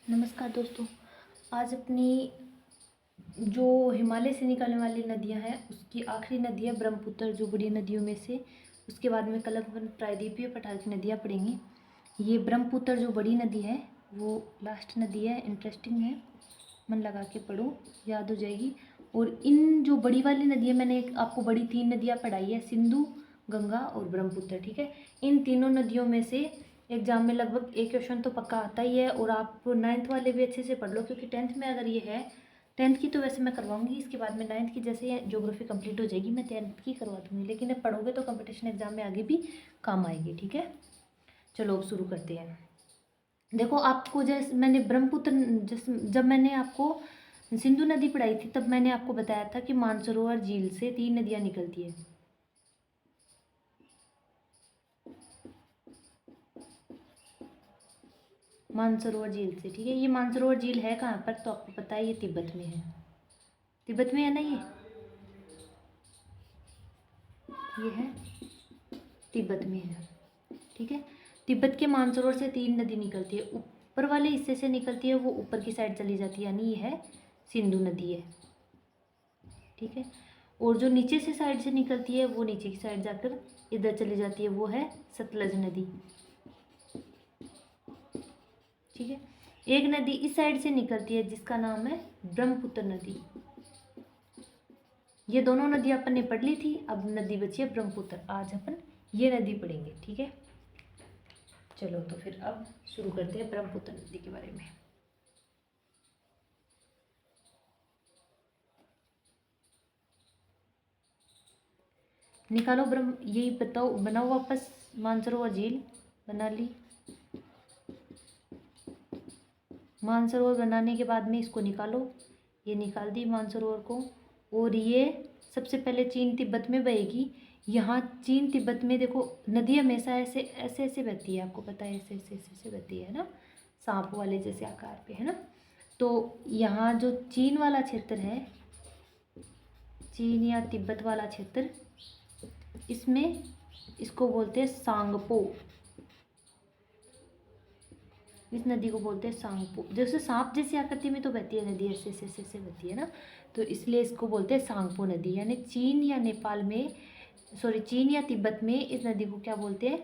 नमस्कार दोस्तों। आज अपनी जो हिमालय से निकलने वाली नदियां हैं उसकी आखिरी नदी है ब्रह्मपुत्र, जो बड़ी नदियों में से। उसके बाद में कलकवन, प्रायद्वीपीय पठार की नदियाँ पड़ेंगी। ये ब्रह्मपुत्र जो बड़ी नदी है वो लास्ट नदी है। इंटरेस्टिंग है, मन लगा के पढ़ो, याद हो जाएगी। और इन जो बड़ी वाली नदी है, मैंने आपको बड़ी 3 नदियाँ पढ़ाई है, सिंधु, गंगा और ब्रह्मपुत्र। ठीक है, इन तीनों नदियों में से एग्जाम में लगभग एक क्वेश्चन तो पक्का आता ही है। और आप 9th वाले भी अच्छे से पढ़ लो, क्योंकि 10th में अगर ये है, 10th की तो वैसे मैं करवाऊंगी, इसके बाद में 9th की जैसे ज्योग्राफी कंप्लीट हो जाएगी मैं 10th की करवा दूंगी, लेकिन अब पढ़ोगे तो कंपटीशन एग्जाम में आगे भी काम आएगी। ठीक है, चलो अब शुरू करते हैं। देखो, आपको जैसे मैंने ब्रह्मपुत्र, जब मैंने आपको सिंधु नदी पढ़ाई थी तब मैंने आपको बताया था कि मानसरोवर झील से 3 नदियाँ निकलती है। मानसरोवर झील से, ठीक है। ये मानसरोवर झील है कहाँ पर, तो आपको पता है ये तिब्बत में है। तिब्बत में है ना, ये है तिब्बत में है। ठीक है, तिब्बत के मानसरोवर से 3 नदी निकलती है। ऊपर वाले हिस्से से निकलती है, वो ऊपर की साइड चली जाती है, यानी ये है सिंधु नदी है। ठीक है, और जो नीचे से साइड से निकलती है वो नीचे की साइड जाकर इधर चली जाती है, वो है सतलज नदी। ठीक है, एक नदी इस साइड से निकलती है जिसका नाम है ब्रह्मपुत्र नदी। ये दोनों नदी अपन ने पढ़ ली थी, अब नदी बची है ब्रह्मपुत्र। आज अपन ये नदी पढ़ेंगे। ठीक है, चलो तो फिर अब शुरू करते हैं ब्रह्मपुत्र नदी के बारे में। निकालो ब्रह्म, यही बताओ, बनाओ वापस मानसरोवर झील बना ली। मानसरोवर बनाने के बाद में इसको निकालो, ये निकाल दी मानसरोवर को। और ये सबसे पहले चीन तिब्बत में बहेगी। यहाँ चीन तिब्बत में देखो, नदी हमेशा ऐसे ऐसे ऐसे बहती है, आपको पता है, ऐसे ऐसे ऐसे ऐसे बहती है ना, सांप वाले जैसे आकार पे, है ना। तो यहाँ जो चीन वाला क्षेत्र है, चीन या तिब्बत वाला क्षेत्र, इसमें इसको बोलते हैं सांगपो। इस नदी को बोलते हैं सांगपो। जैसे सांप जैसी आकृति में तो बहती है नदी, ऐसे ऐसे ऐसे ऐसे बहती है ना, तो इसलिए इसको बोलते हैं सांगपो नदी। यानी चीन या नेपाल में, सॉरी, चीन या तिब्बत में इस नदी को क्या बोलते हैं,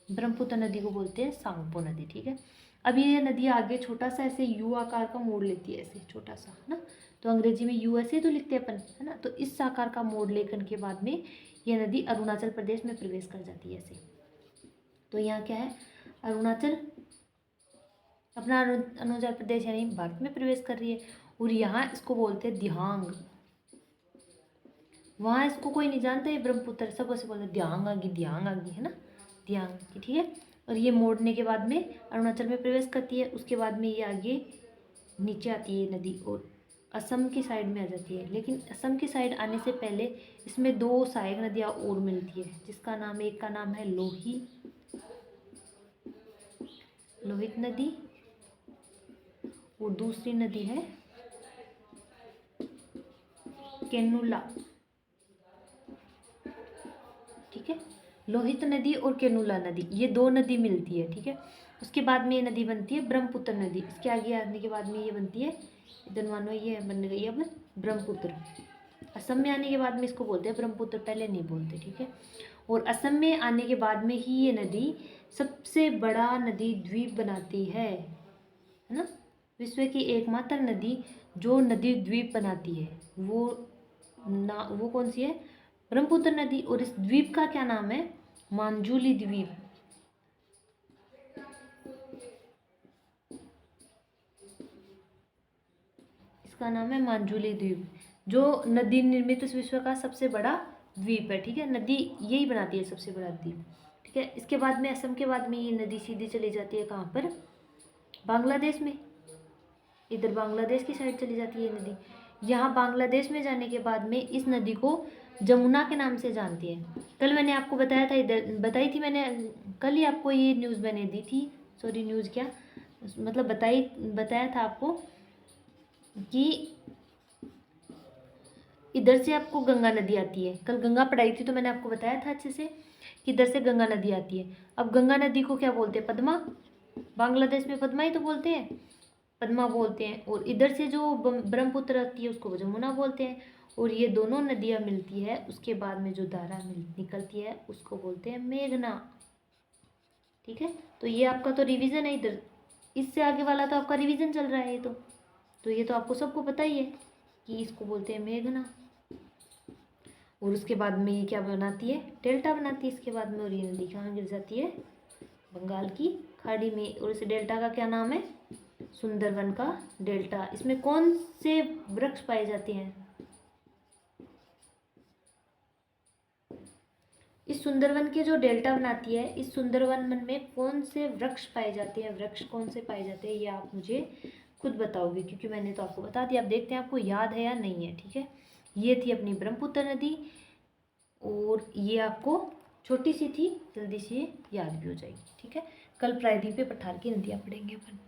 ब्रह्मपुत्र नदी को बोलते हैं सांगपो नदी। ठीक है, अब ये नदी आगे छोटा सा ऐसे यू आकार का मोड़ लेती है, ऐसे छोटा सा, है ना। तो अंग्रेजी में यू ऐसे तो लिखते हैं अपन, है ना। तो इस आकार का मोड़ लेकर के बाद में ये नदी अरुणाचल प्रदेश में प्रवेश कर जाती है ऐसे। तो यहाँ क्या है, अरुणाचल, अपना अरुणाचल प्रदेश यानी भारत में प्रवेश कर रही है। और यहाँ इसको बोलते हैं दिहांग। वहाँ इसको कोई नहीं जानता, ये ब्रह्मपुत्र, सब ऐसे बोलते हैं दिहांग आगी, दिहांग आगी, है ना, दिहांग की। ठीक है, और ये मोड़ने के बाद में अरुणाचल में प्रवेश करती है। उसके बाद में ये आगे नीचे आती है नदी और असम की साइड में आ जाती है। लेकिन असम की साइड आने से पहले इसमें 2 सहायक नदियाँ और मिलती है, जिसका नाम, एक का नाम है लोहित नदी, और दूसरी नदी है केनुला। ठीक है, लोहित नदी और केनुला नदी, ये 2 नदी मिलती है। ठीक है, उसके बाद में ये नदी बनती है ब्रह्मपुत्र नदी। इसके आगे आने के बाद में ये बनती है, इधर मानो ये बन गई अब ब्रह्मपुत्र। असम में आने के बाद में इसको बोलते हैं ब्रह्मपुत्र, पहले नहीं बोलते। ठीक है, और असम में आने के बाद में ही ये नदी सबसे बड़ा नदी द्वीप बनाती है ना। विश्व की एकमात्र नदी जो नदी द्वीप बनाती है वो कौन सी है, ब्रह्मपुत्र नदी। और इस द्वीप का क्या नाम है, मांजुली द्वीप। इसका नाम है मांजुली द्वीप, जो नदी निर्मित इस विश्व का सबसे बड़ा द्वीप है। ठीक है, नदी यही बनाती है सबसे बड़ा द्वीप। ठीक है, इसके बाद में असम के बाद में ये नदी सीधी चली जाती है कहाँ पर, बांग्लादेश में। इधर बांग्लादेश की साइड चली जाती है नदी। यहाँ बांग्लादेश में जाने के बाद में इस नदी को जमुना के नाम से जानती है। कल मैंने आपको बताया था, इधर बताई थी मैंने, कल ही आपको ये न्यूज़ मैंने दी थी, सॉरी न्यूज़ क्या, मतलब बताया था आपको कि इधर से आपको गंगा नदी आती है। कल गंगा पढ़ाई थी तो मैंने आपको बताया था अच्छे से कि इधर से गंगा नदी आती है। अब गंगा नदी को क्या बोलते हैं, पद्मा। बांग्लादेश में पद्मा ही तो बोलते हैं। पद्मा बोलते हैं, और इधर से जो ब्रह्मपुत्र आती है उसको जमुना बोलते हैं, और ये दोनों नदियाँ मिलती है उसके बाद में जो धारा निकलती है उसको बोलते हैं मेघना। ठीक है, तो ये आपका तो रिवीजन है इधर, इससे आगे वाला तो आपका रिवीजन चल रहा है। ये तो ये तो आपको सबको पता ही है कि इसको बोलते हैं मेघना। और उसके बाद में ये क्या बनाती है, डेल्टा बनाती है इसके बाद में, और ये नदी कहाँ गिर जाती है, बंगाल की खाड़ी में। और इस डेल्टा का क्या नाम है, सुंदरवन का डेल्टा। इसमें कौन से वृक्ष पाए जाते हैं, इस सुंदरवन के जो डेल्टा बनाती है, इस सुंदरवन में कौन से वृक्ष पाए जाते हैं, वृक्ष कौन से पाए जाते हैं, ये आप मुझे खुद बताओगे, क्योंकि मैंने तो आपको बता दिया। अब देखते हैं आपको याद है या नहीं है। ठीक है, ये थी अपनी ब्रह्मपुत्र नदी, और ये आपको छोटी सी थी, जल्दी से याद भी हो जाएगी। ठीक है, कल प्रायद्वीपीय पठार की नदियाँ पढ़ेंगे अपन।